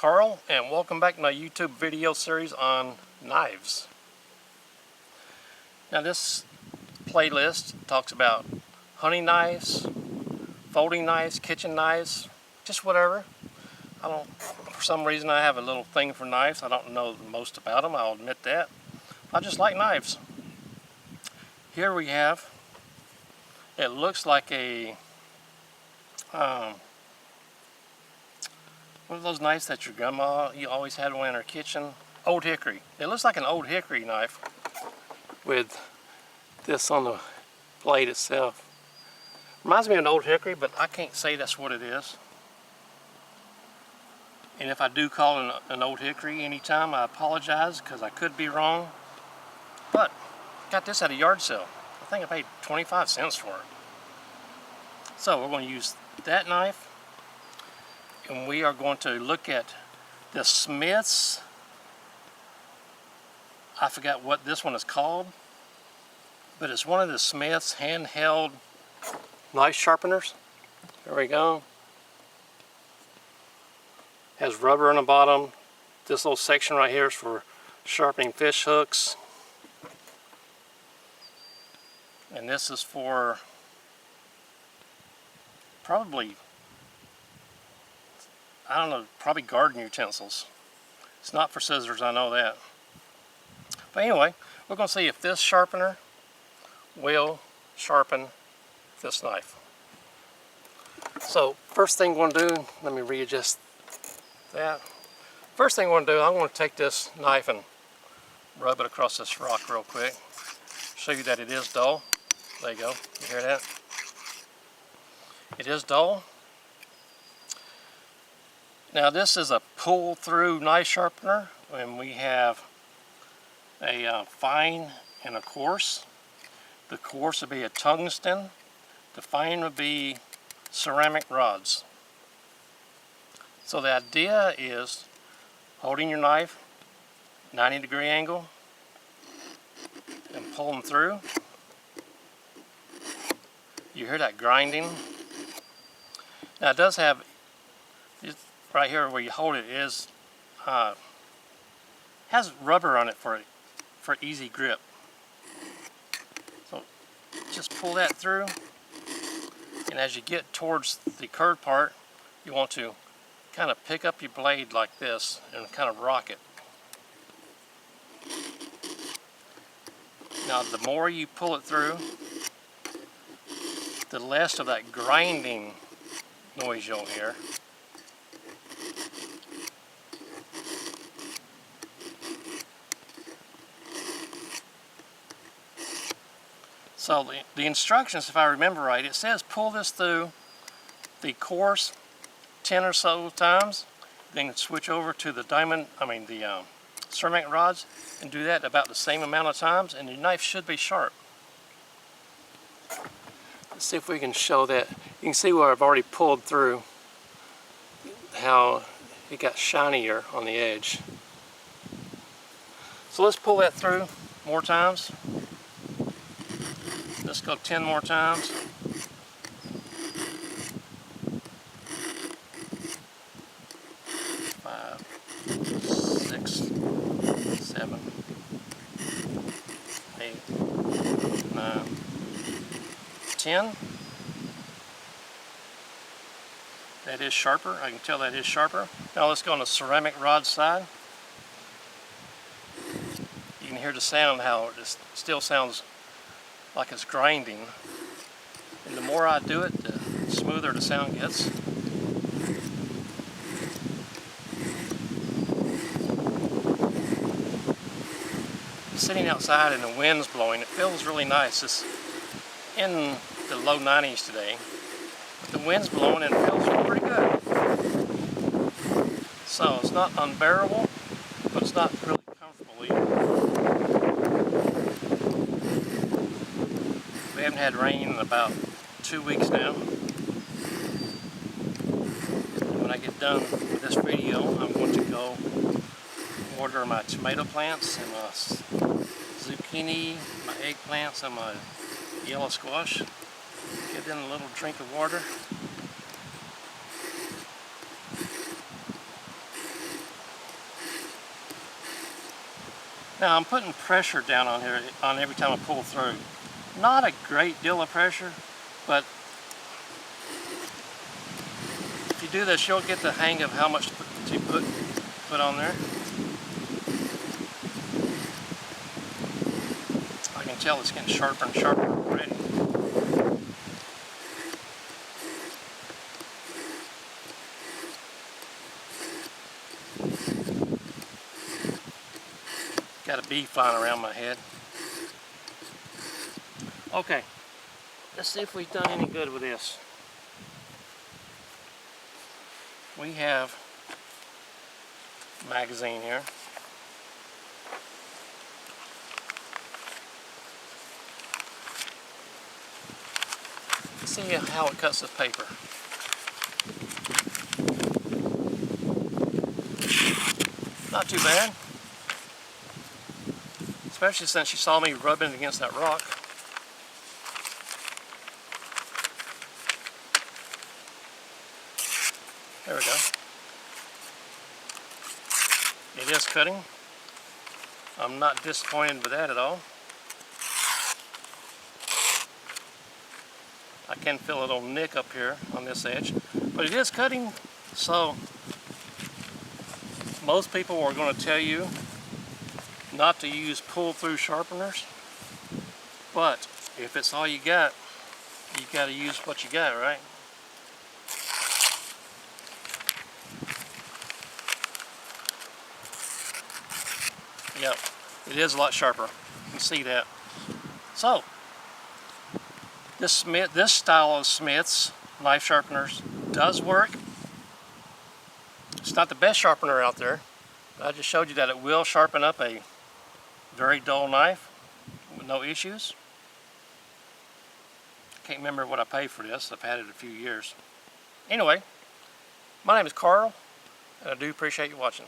Carl, and welcome back to my YouTube video series on knives. Now this playlist talks about hunting knives, folding knives, kitchen knives, just whatever. For some reason I have a little thing for knives. I don't know most about them, I'll admit that. I just like knives. Here we have, it looks like a one of those knives that your grandma, you always had one in her kitchen. Old hickory. It looks like an old hickory knife with this on the blade itself. Reminds me of an old hickory, but I can't say that's what it is. And if I do call it an old hickory anytime, I apologize because I could be wrong. But got this at a yard sale. I think I paid 25 cents for it. So we're going to use that knife, and we are going to look at the Smith's, I forgot what this one is called, but it's one of the Smith's handheld knife sharpeners. There we go. Has rubber on the bottom. This little section right here is for sharpening fish hooks. And this is for probably, I don't know, probably garden utensils. It's not for scissors, I know that. But anyway, we're going to see if this sharpener will sharpen this knife. So first thing we're going to do, let me readjust that. First thing we're going to do, I'm going to take this knife and rub it across this rock real quick. Show you that it is dull. There you go. You hear that? It is dull. Now this is a pull-through knife sharpener, and we have a fine and a coarse. The coarse would be a tungsten. The fine would be ceramic rods. So the idea is holding your knife 90-degree angle and pulling through. You hear that grinding. Now it does have, right here where you hold it is has rubber on it for easy grip. So just pull that through, and as you get towards the curved part, you want to kind of pick up your blade like this and kind of rock it. Now the more you pull it through, the less of that grinding noise you'll hear. So the instructions, if I remember right, it says pull this through the coarse 10 or so times, then switch over to the ceramic rods and do that about the same amount of times, and your knife should be sharp. Let's see if we can show that. You can see where I've already pulled through, how it got shinier on the edge. So let's pull that through more times. Let's go 10 more times. 5, 6, 7, 8, 9, 10. That is sharper. I can tell that is sharper. Now let's go on the ceramic rod side. You can hear the sound, how it still sounds like it's grinding. And the more I do it, the smoother the sound gets. Sitting outside and the wind's blowing, it feels really nice. It's in the low 90s today, but the wind's blowing and it feels pretty good. So it's not unbearable, but it's not really comfortable either. We haven't had rain in about 2 weeks now. And when I get done with this video, I'm going to go water my tomato plants and my zucchini, my eggplants, and my yellow squash. Give them a little drink of water. Now I'm putting pressure down on here on every time I pull through. Not a great deal of pressure, but if you do this, you'll get the hang of how much to put on there. I can tell it's getting sharper and sharper already. Got a bee flying around my head. Okay, let's see if we've done any good with this. We have a magazine here. Let's see how it cuts this paper. Not too bad. Especially since you saw me rubbing against that rock. There we go. It is cutting. I'm not disappointed with that at all. I can feel a little nick up here on this edge, but it is cutting. So most people are going to tell you not to use pull-through sharpeners, but if it's all you got to use what you got, right? Yep, it is a lot sharper. You can see that. So this style of Smith's knife sharpeners does work. It's not the best sharpener out there, but I just showed you that it will sharpen up a very dull knife with no issues. Can't remember what I paid for this. I've had it a few years. Anyway, my name is Carl, and I do appreciate you watching.